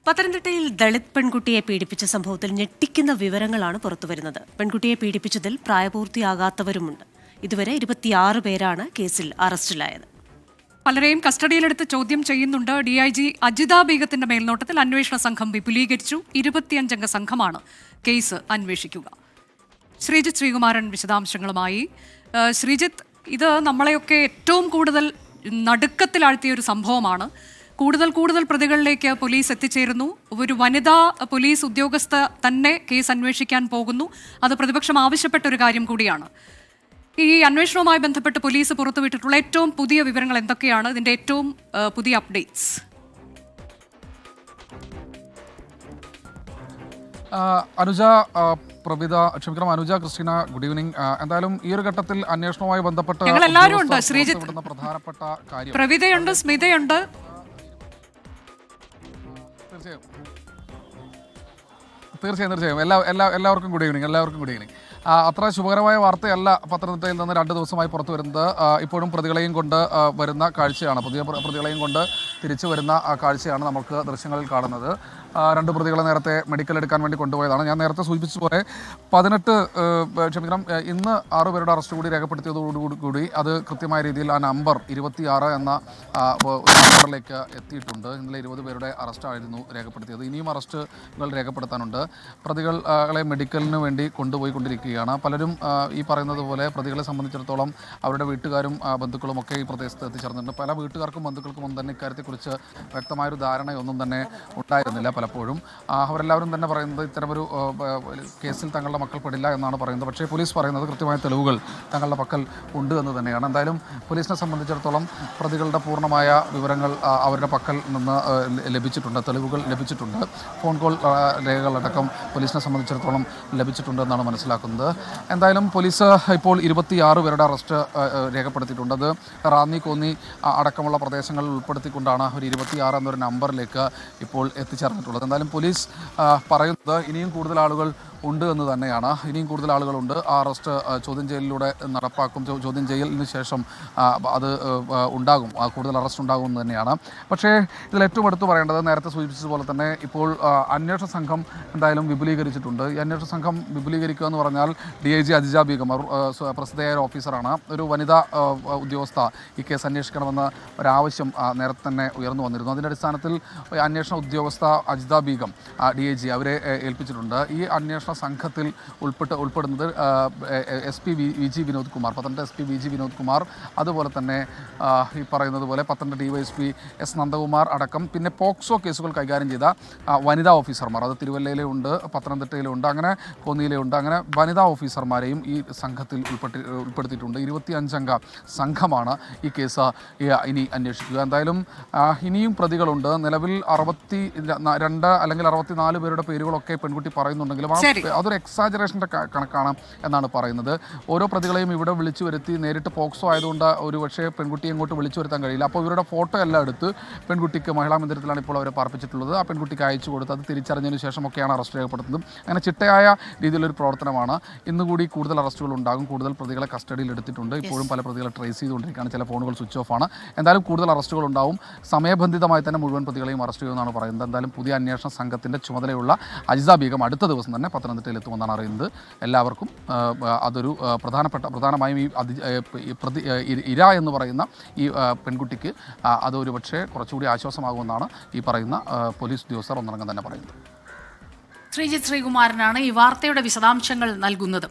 പത്തനംതിട്ടയിൽ ദളിത് പെൺകുട്ടിയെ പീഡിപ്പിച്ച സംഭവത്തിൽ ഞെട്ടിക്കുന്ന വിവരങ്ങളാണ് പുറത്തുവരുന്നത്. പെൺകുട്ടിയെ പീഡിപ്പിച്ചതിൽ പ്രായപൂർത്തിയാകാത്തവരുമുണ്ട്. ഇതുവരെ 26 പേരാണ് കേസിൽ അറസ്റ്റിലായത്. പലരെയും കസ്റ്റഡിയിലെടുത്ത് ചോദ്യം ചെയ്യുന്നുണ്ട്. DIG അജിത ബീഗത്തിന്റെ മേൽനോട്ടത്തിൽ അന്വേഷണ സംഘം വിപുലീകരിച്ചു. 25-അംഗ സംഘമാണ് കേസ് അന്വേഷിക്കുക. ശ്രീജിത്ത് ശ്രീകുമാരൻ വിശദാംശങ്ങളുമായി. ശ്രീജിത്ത്, ഇത് നമ്മളെയൊക്കെ ഏറ്റവും കൂടുതൽ നടുക്കത്തിലാഴ്ത്തിയ ഒരു സംഭവമാണ്. കൂടുതൽ പ്രതികളിലേക്ക് പോലീസ് എത്തിച്ചേരുന്നു. ഒരു വനിതാ പോലീസ് ഉദ്യോഗസ്ഥ തന്നെ കേസ് അന്വേഷിക്കാൻ പോകുന്നു. അത് പ്രതിപക്ഷം ആവശ്യപ്പെട്ട ഒരു കാര്യം കൂടിയാണ്. ഈ അന്വേഷണവുമായി ബന്ധപ്പെട്ട് പോലീസ് പുറത്തുവിട്ടിട്ടുള്ള ഏറ്റവും പുതിയ വിവരങ്ങൾ എന്തൊക്കെയാണ്? ഇതിന്റെ ഏറ്റവും പുതിയ updates? Anuja Christina, good evening. എന്തായാലും ഈ ഒരു ഘട്ടത്തിൽ അന്വേഷണവുമായി ബന്ധപ്പെട്ട് എല്ലാവരും ഉണ്ട്. ശ്രീജിത്ത്, പ്രധാനപ്പെട്ട കാര്യം പ്രവിതയുണ്ട്, സ്മിതയുണ്ട്. തീർച്ചയായും എല്ലാവർക്കും ഗുഡ് ഈവനിങ്. അത്ര ശുഭകരമായ വാർത്തയല്ല പത്തനംതിട്ടയിൽ നിന്ന് 2 ദിവസമായി പുറത്തു വരുന്നത്. ഇപ്പോഴും പ്രതികളെയും കൊണ്ട് വരുന്ന കാഴ്ചയാണ്, പുതിയ പ്രതികളെയും കൊണ്ട് തിരിച്ചു വരുന്ന കാഴ്ചയാണ് നമുക്ക് ദൃശ്യങ്ങളിൽ കാണുന്നത്. 2 പ്രതികളെ നേരത്തെ മെഡിക്കൽ എടുക്കാൻ വേണ്ടി കൊണ്ടുപോയതാണ്. ഞാൻ നേരത്തെ സൂചിപ്പിച്ചതുപോലെ ഇന്ന് 6 പേരുടെ അറസ്റ്റ് കൂടി രേഖപ്പെടുത്തിയതോടുകൂടി അത് കൃത്യമായ രീതിയിൽ ആ നമ്പർ 26 എന്ന നമ്പറിലേക്ക് എത്തിയിട്ടുണ്ട്. ഇന്നലെ 20 പേരുടെ അറസ്റ്റായിരുന്നു രേഖപ്പെടുത്തിയത്. ഇനിയും അറസ്റ്റുകൾ രേഖപ്പെടുത്താനുണ്ട്. പ്രതികളെ മെഡിക്കലിന് വേണ്ടി കൊണ്ടുപോയിക്കൊണ്ടിരിക്കുകയാണ്. പലരും ഈ പറയുന്നത് പോലെ പ്രതികളെ സംബന്ധിച്ചിടത്തോളം അവരുടെ വീട്ടുകാരും ബന്ധുക്കളും ഒക്കെ ഈ പ്രദേശത്ത് എത്തിച്ചേർന്നിട്ടുണ്ട്. പല വീട്ടുകാർക്കും ബന്ധുക്കൾക്കും ഒന്നും തന്നെ ഇക്കാര്യത്തെക്കുറിച്ച് വ്യക്തമായൊരു ധാരണയൊന്നും തന്നെ ഉണ്ടായിരുന്നില്ല. പലപ്പോഴും അവരെല്ലാവരും തന്നെ പറയുന്നത് ഇത്തരമൊരു കേസിൽ തങ്ങളുടെ മക്കൾ പെടില്ല എന്നാണ് പറയുന്നത്. പക്ഷേ പോലീസ് പറയുന്നത് കൃത്യമായ തെളിവുകൾ തങ്ങളുടെ പക്കൽ ഉണ്ട് എന്ന് തന്നെയാണ്. എന്തായാലും പോലീസിനെ സംബന്ധിച്ചിടത്തോളം പ്രതികളുടെ പൂർണ്ണമായ വിവരങ്ങൾ അവരുടെ പക്കൽ നിന്ന് ലഭിച്ചിട്ടുണ്ട്, തെളിവുകൾ ലഭിച്ചിട്ടുണ്ട്. ഫോൺ കോൾ രേഖകളടക്കം പോലീസിനെ സംബന്ധിച്ചിടത്തോളം ലഭിച്ചിട്ടുണ്ട് എന്നാണ് മനസ്സിലാക്കുന്നത്. എന്തായാലും പോലീസ് ഇപ്പോൾ 26 പേരുടെ അറസ്റ്റ് രേഖപ്പെടുത്തിയിട്ടുണ്ട്. അത് റാന്നി, കോന്നി അടക്കമുള്ള പ്രദേശങ്ങളിൽ ഉൾപ്പെടുത്തിക്കൊണ്ടാണ് ഒരു 26 എന്നൊരു നമ്പറിലേക്ക് ഇപ്പോൾ എത്തിച്ചേർന്നിട്ടുള്ളത്. എന്തായാലും പോലീസ് പറയുന്നത് ഇനിയും കൂടുതൽ ആളുകൾ ഉണ്ട് എന്ന് തന്നെയാണ്. ഇനിയും കൂടുതൽ ആളുകളുണ്ട്. ആ അറസ്റ്റ് ചോദ്യം ചെയ്യലിലൂടെ നടപ്പാക്കും. ചോദ്യം ചെയ്യലിന് ശേഷം അത് ഉണ്ടാകും, കൂടുതൽ അറസ്റ്റ് ഉണ്ടാകും എന്ന് തന്നെയാണ്. പക്ഷേ ഇതിൽ ഏറ്റവും എടുത്തു പറയേണ്ടത് നേരത്തെ സൂചിപ്പിച്ചതുപോലെ തന്നെ ഇപ്പോൾ അന്വേഷണ സംഘം എന്തായാലും വിപുലീകരിച്ചിട്ടുണ്ട്. ഈ അന്വേഷണ സംഘം വിപുലീകരിക്കുക എന്ന് പറഞ്ഞാൽ DIG അജിത ബീഗം പ്രസിദ്ധയായ ഒരു ഓഫീസറാണ്, ഒരു വനിതാ ഉദ്യോഗസ്ഥ ഈ കേസ് അന്വേഷിക്കണമെന്ന് ഒരാവശ്യം നേരത്തെ തന്നെ ഉയർന്നു വന്നിരുന്നു. അതിൻ്റെ അടിസ്ഥാനത്തിൽ അന്വേഷണ ഉദ്യോഗസ്ഥ അജിത ബീഗം DIG അവരെ ഏൽപ്പിച്ചിട്ടുണ്ട്. ഈ അന്വേഷണ സംഘത്തിൽ ഉൾപ്പെടുന്നത് SP VG Vinod Kumar, Pathanamthitta SP VG Vinod Kumar, അതുപോലെ തന്നെ ഈ പറയുന്നത് പോലെ പത്തനംതിട്ട DYSP S നന്ദകുമാർ അടക്കം പിന്നെ പോക്സോ കേസുകൾ കൈകാര്യം ചെയ്ത വനിതാ ഓഫീസർമാർ, അത് തിരുവല്ലയിലെ ഉണ്ട്, പത്തനംതിട്ടയിലെ ഉണ്ട്, അങ്ങനെ കോന്നിയിലെ ഉണ്ട്, അങ്ങനെ വനിതാ ഓഫീസർമാരെയും ഈ സംഘത്തിൽ ഉൾപ്പെടുത്തിയിട്ടുണ്ട്. 25-അംഗ സംഘമാണ് ഈ കേസ് ഇനി അന്വേഷിക്കുക. എന്തായാലും ഇനിയും പ്രതികളുണ്ട്. നിലവിൽ 62 അല്ലെങ്കിൽ 64 പേരുടെ പേരുകളൊക്കെ പെൺകുട്ടി പറയുന്നുണ്ടെങ്കിലും അതൊരു എക്സാജറേഷൻ്റെ കണക്കാണ് എന്നാണ് പറയുന്നത്. ഓരോ പ്രതികളെയും ഇവിടെ വിളിച്ചു വരുത്തി നേരിട്ട് പോക്സോ ആയതുകൊണ്ട് ഒരു പക്ഷേ പെൺകുട്ടിയെ ഇങ്ങോട്ട് വിളിച്ചു വരുത്താൻ കഴിയില്ല. അപ്പോൾ ഇവരുടെ ഫോട്ടോ എല്ലാം എടുത്ത് പെൺകുട്ടിക്ക് മഹിളാ മന്ദിരത്തിലാണ് ഇപ്പോൾ അവരെ പാർപ്പിച്ചിട്ടുള്ളത്. ആ പെൺകുട്ടിക്ക് അയച്ചു കൊടുത്ത് അത് തിരിച്ചറിഞ്ഞതിന് ശേഷമൊക്കെയാണ് അറസ്റ്റ് രേഖപ്പെടുത്തുന്നത്. അങ്ങനെ ചിട്ടയായ രീതിയിലൊരു പ്രവർത്തനമാണ്. ഇന്നുകൂടി കൂടുതൽ അറസ്റ്റുകൾ ഉണ്ടാകും. കൂടുതൽ പ്രതികളെ കസ്റ്റഡിയിൽ എടുത്തിട്ടുണ്ട്. ഇപ്പോഴും പല പ്രതികളെ ട്രേസ് ചെയ്തുകൊണ്ടിരിക്കുകയാണ്. ചില ഫോണുകൾ സ്വിച്ച് ഓഫ് ആണ്. എന്തായാലും കൂടുതൽ അറസ്റ്റുകൾ ഉണ്ടാവും. സമയബന്ധിതമായി തന്നെ മുഴുവൻ പ്രതികളെയും അറസ്റ്റ് ചെയ്യുമെന്നാണ് പറയുന്നത്. എന്തായാലും പുതിയ അന്വേഷണ സംഘത്തിൻ്റെ ചുമതലയുള്ള അജിത ബീഗം അടുത്ത ദിവസം തന്നെ പത്തനംതിട്ടയിൽ എത്തുമെന്നാണ് അറിയുന്നത്. എല്ലാവർക്കും അതൊരു പ്രധാനമായും ഈ ഇര എന്ന് പറയുന്ന ഈ പെൺകുട്ടിക്ക് അതൊരു പക്ഷേ കുറച്ചുകൂടി ആശ്വാസമാകുമെന്നാണ് ഈ പറയുന്ന പോലീസ് ഉദ്യോഗസ്ഥർ ഒന്നടങ്കം തന്നെ പറയുന്നത്. ശ്രീജിത്ത് ശ്രീകുമാരനാണ് ഈ വാർത്തയുടെ വിശദാംശങ്ങൾ നൽകുന്നത്.